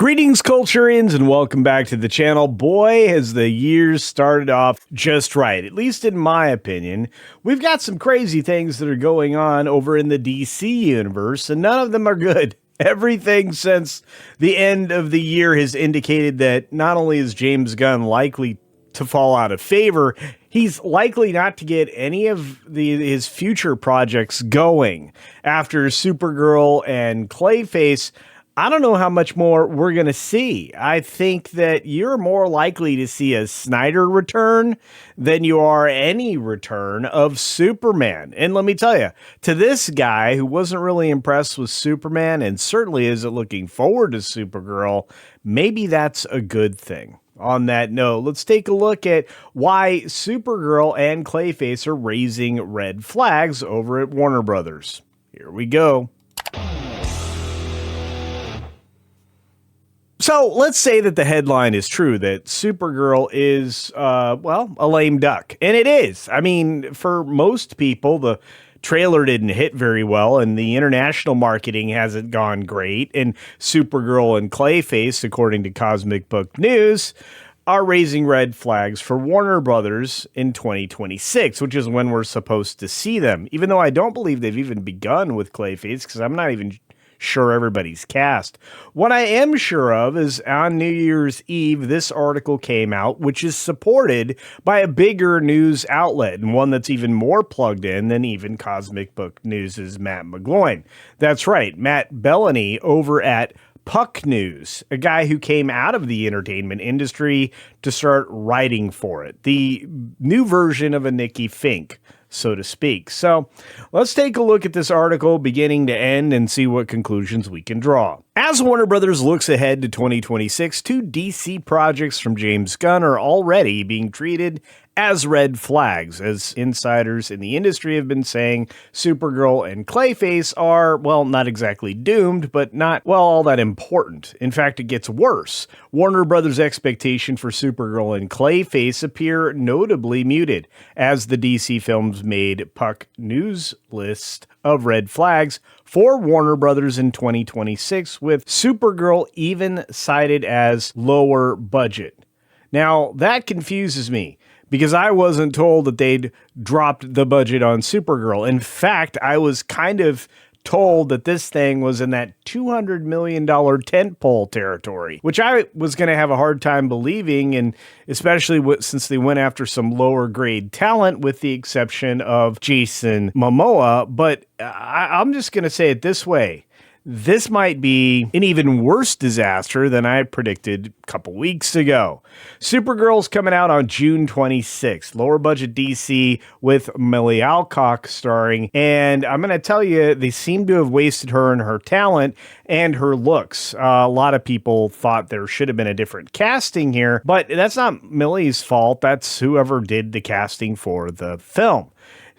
Greetings, Culturians, and welcome back to the channel. Boy, has the year started off just right, at least in my opinion. We've got some crazy things that are going on over in the DC universe, and none of them are good. Everything since the end of the year has indicated that not only is James Gunn likely to fall out of favor, he's likely not to get any of his future projects going. After Supergirl and Clayface, I don't know how much more we're going to see. I think that you're more likely to see a Snyder return than you are any return of Superman. And let me tell you, to this guy who wasn't really impressed with Superman and certainly isn't looking forward to Supergirl, maybe that's a good thing. On that note, let's take a look at why Supergirl and Clayface are raising red flags over at Warner Brothers. Here we go. So let's say that the headline is true, that Supergirl is, a lame duck. And it is. I mean, for most people, the trailer didn't hit very well, and the international marketing hasn't gone great. And Supergirl and Clayface, according to Cosmic Book News, are raising red flags for Warner Brothers in 2026, which is when we're supposed to see them. Even though I don't believe they've even begun with Clayface, because I'm not even sure everybody's cast. What I am sure of is on New Year's Eve, this article came out, which is supported by a bigger news outlet and one that's even more plugged in than even Cosmic Book News' Matt McGloin. That's right, Matt Belloni over at Puck News, a guy who came out of the entertainment industry to start writing for it. The new version of a Nikki Fink, so to speak. So let's take a look at this article beginning to end and see what conclusions we can draw. As Warner Brothers looks ahead to 2026, two DC projects from James Gunn are already being treated as red flags. As insiders in the industry have been saying, Supergirl and Clayface are, well, not exactly doomed, but not, well, all that important. In fact, it gets worse. Warner Brothers' expectation for Supergirl and Clayface appear notably muted, as the DC films made Puck News list of red flags for Warner Brothers in 2026, with Supergirl even cited as lower budget. Now, that confuses me, because I wasn't told that they'd dropped the budget on Supergirl. In fact, I was kind of told that this thing was in that $200 million tentpole territory, which I was going to have a hard time believing, and especially since they went after some lower grade talent, with the exception of Jason Momoa. But I'm just going to say it this way. This might be an even worse disaster than I predicted a couple weeks ago. Supergirl's coming out on June 26th. Lower budget DC with Millie Alcock starring. And I'm going to tell you, they seem to have wasted her and her talent and her looks. A lot of people thought there should have been a different casting here, but that's not Millie's fault. That's whoever did the casting for the film.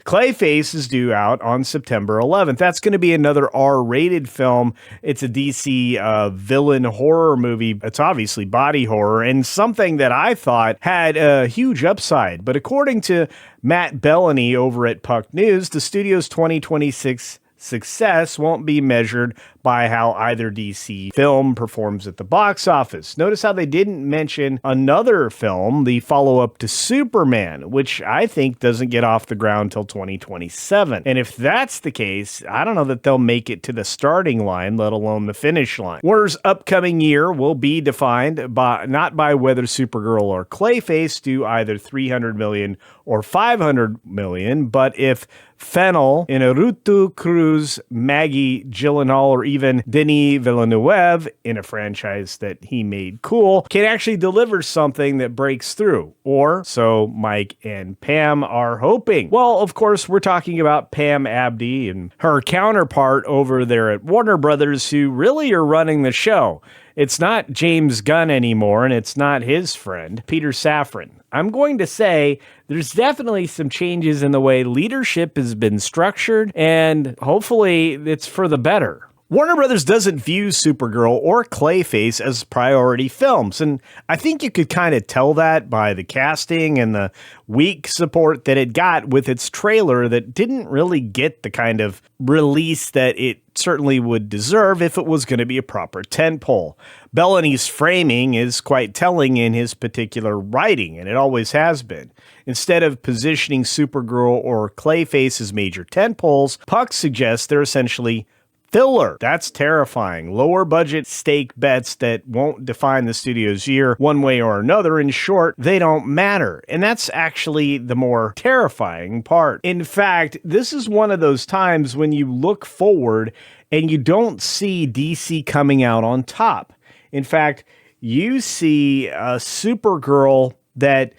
Clayface is due out on September 11th. That's going to be another R-rated film. It's a DC villain horror movie. It's obviously body horror, and something that I thought had a huge upside. But according to Matt Belloni over at Puck News, the studio's 2026 success won't be measured by how either DC film performs at the box office. Notice how they didn't mention another film, the follow-up to Superman, which I think doesn't get off the ground till 2027. And if that's the case, I don't know that they'll make it to the starting line, let alone the finish line. Warner's upcoming year will be defined by not by whether Supergirl or Clayface do either $300 million or $500 million, but if Fennel, Iñárritu Cruz, Maggie Gyllenhaal, or even Denis Villeneuve, in a franchise that he made cool, can actually deliver something that breaks through. Or so Mike and Pam are hoping. Well, of course, we're talking about Pam Abdy and her counterpart over there at Warner Brothers, who really are running the show. It's not James Gunn anymore, and it's not his friend, Peter Safran. I'm going to say there's definitely some changes in the way leadership has been structured, and hopefully it's for the better. Warner Brothers doesn't view Supergirl or Clayface as priority films, and I think you could kind of tell that by the casting and the weak support that it got with its trailer that didn't really get the kind of release that it certainly would deserve if it was going to be a proper tentpole. Belloni's framing is quite telling in his particular writing, and it always has been. Instead of positioning Supergirl or Clayface as major tentpoles, Puck suggests they're essentially filler. That's terrifying. Lower budget stake bets that won't define the studio's year one way or another. In short, they don't matter. And that's actually the more terrifying part. In fact, this is one of those times when you look forward and you don't see DC coming out on top. In fact, you see a Supergirl that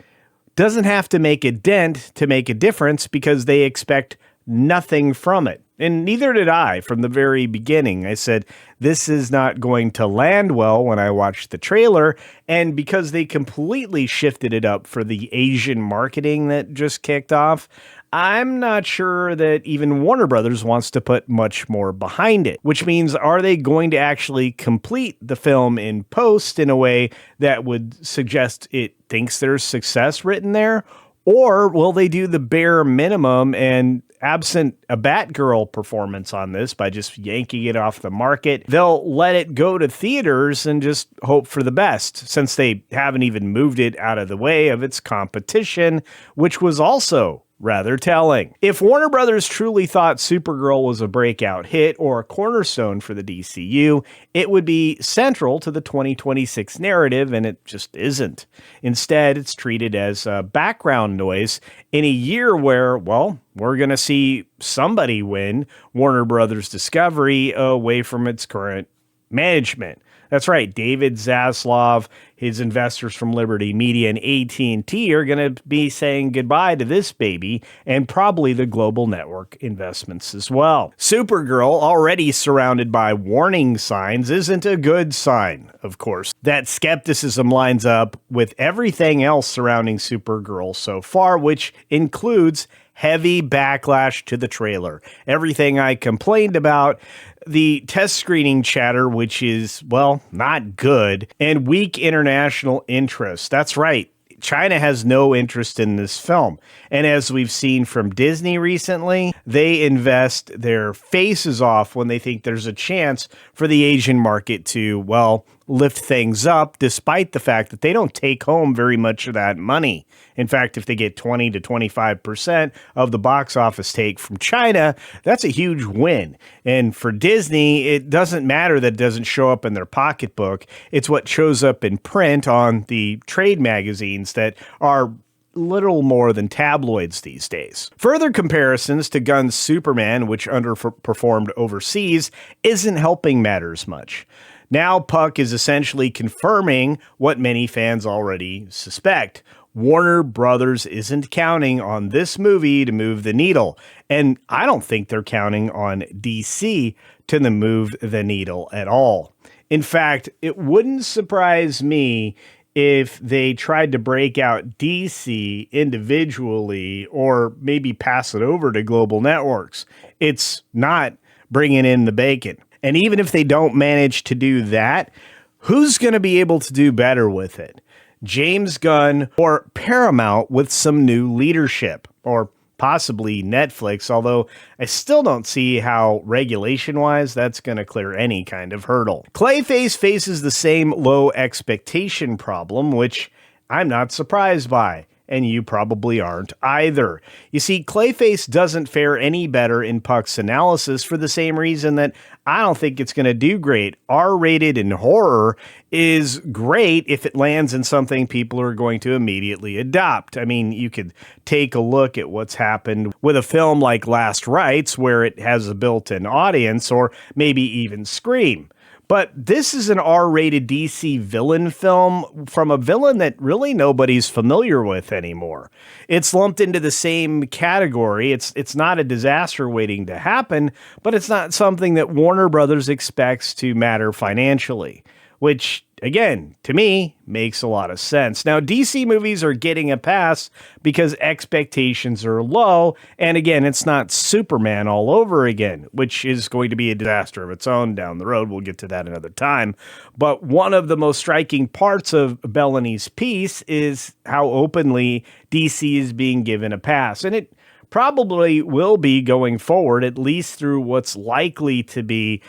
doesn't have to make a dent to make a difference because they expect nothing from it. And neither did I from the very beginning. I said, this is not going to land well when I watched the trailer. And because they completely shifted it up for the Asian marketing that just kicked off, I'm not sure that even Warner Brothers wants to put much more behind it, which means, are they going to actually complete the film in post in a way that would suggest it thinks there's success written there? Or will they do the bare minimum and, absent a Batgirl performance on this by just yanking it off the market, they'll let it go to theaters and just hope for the best, since they haven't even moved it out of the way of its competition, which was also rather telling. If Warner Brothers truly thought Supergirl was a breakout hit or a cornerstone for the DCU, it would be central to the 2026 narrative, and it just isn't. Instead, it's treated as background noise in a year where, well, we're going to see somebody win Warner Brothers Discovery away from its current management. That's right. David Zaslav, his investors from Liberty Media and AT&T are going to be saying goodbye to this baby, and probably the global network investments as well. Supergirl, already surrounded by warning signs, isn't a good sign, of course. That skepticism lines up with everything else surrounding Supergirl so far, which includes heavy backlash to the trailer. Everything I complained about, the test screening chatter, which is, well, not good, and weak international interest. That's right. China has no interest in this film. And as we've seen from Disney recently, they invest their faces off when they think there's a chance for the Asian market to, well, lift things up, despite the fact that they don't take home very much of that money. In fact, if they get 20 to 25% of the box office take from China, that's a huge win. And for Disney, it doesn't matter that it doesn't show up in their pocketbook. It's what shows up in print on the trade magazines that are little more than tabloids these days. Further comparisons to Gunn's Superman, which underperformed overseas, isn't helping matters much. Now Puck is essentially confirming what many fans already suspect. Warner Brothers isn't counting on this movie to move the needle, and I don't think they're counting on DC to move the needle at all. In fact, it wouldn't surprise me if they tried to break out DC individually or maybe pass it over to global networks. It's not bringing in the bacon. And even if they don't manage to do that, who's going to be able to do better with it? James Gunn or Paramount with some new leadership, or possibly Netflix, although I still don't see how regulation-wise that's going to clear any kind of hurdle. Clayface faces the same low expectation problem, which I'm not surprised by. And you probably aren't either. You see, Clayface doesn't fare any better in Puck's analysis for the same reason that I don't think it's going to do great. R-rated in horror is great if it lands in something people are going to immediately adopt. I mean, you could take a look at what's happened with a film like Last Rites, where it has a built-in audience, or maybe even Scream. But this is an R-rated DC villain film from a villain that really nobody's familiar with anymore. It's lumped into the same category. It's not a disaster waiting to happen, but it's not something that Warner Brothers expects to matter financially, which again, to me, makes a lot of sense. Now, DC movies are getting a pass because expectations are low. And again, it's not Superman all over again, which is going to be a disaster of its own down the road. We'll get to that another time. But one of the most striking parts of Belloni's piece is how openly DC is being given a pass. And it probably will be going forward, at least through what's likely to be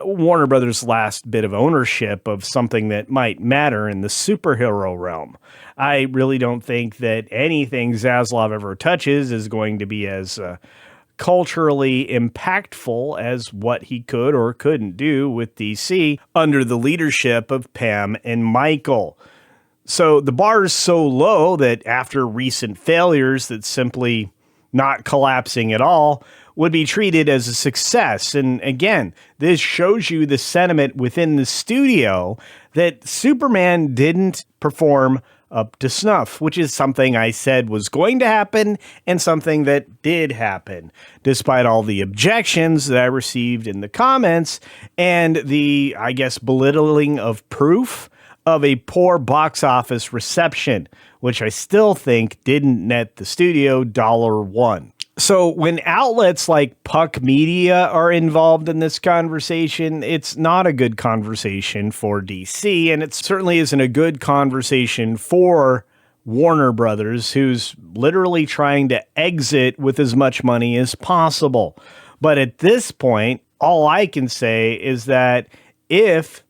Warner Brothers' last bit of ownership of something that might matter in the superhero realm. I really don't think that anything Zaslav ever touches is going to be as culturally impactful as what he could or couldn't do with DC under the leadership of Pam and Michael. So the bar is so low that after recent failures that simply not collapsing at all would be treated as a success. And again, this shows you the sentiment within the studio that Superman didn't perform up to snuff, which is something I said was going to happen and something that did happen, despite all the objections that I received in the comments and the, I guess, belittling of proof of a poor box office reception, which I still think didn't net the studio $1. So when outlets like Puck Media are involved in this conversation, it's not a good conversation for DC, and it certainly isn't a good conversation for Warner Brothers, who's literally trying to exit with as much money as possible. But at this point, all I can say is that if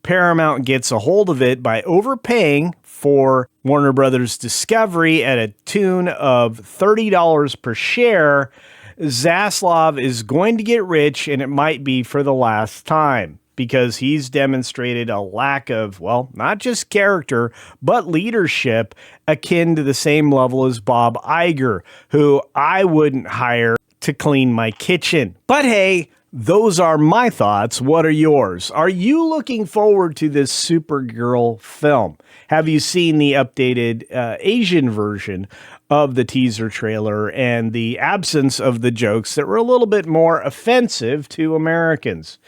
Paramount gets a hold of it by overpaying for Warner Brothers Discovery at a tune of $30 per share, Zaslav is going to get rich, and it might be for the last time, because he's demonstrated a lack of, well, not just character, but leadership akin to the same level as Bob Iger, who I wouldn't hire to clean my kitchen. But hey, those are my thoughts. What are yours? Are you looking forward to this Supergirl film? Have you seen the updated Asian version of the teaser trailer and the absence of the jokes that were a little bit more offensive to Americans?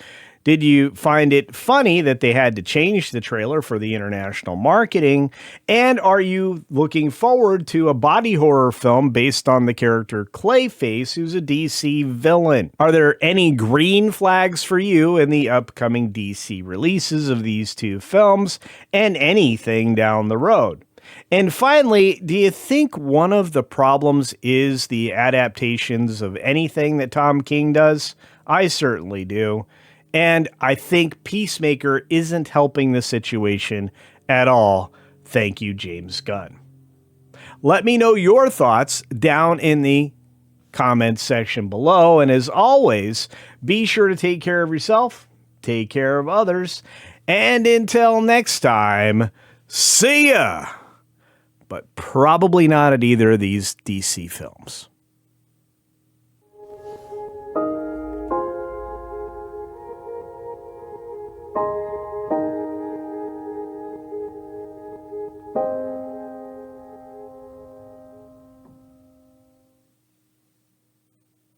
Did you find it funny that they had to change the trailer for the international marketing? And are you looking forward to a body horror film based on the character Clayface, who's a DC villain? Are there any green flags for you in the upcoming DC releases of these two films and anything down the road? And finally, do you think one of the problems is the adaptations of anything that Tom King does? I certainly do. And I think Peacemaker isn't helping the situation at all. Thank you, James Gunn. Let me know your thoughts down in the comments section below. And as always, be sure to take care of yourself, take care of others, and until next time, see ya! But probably not at either of these DC films.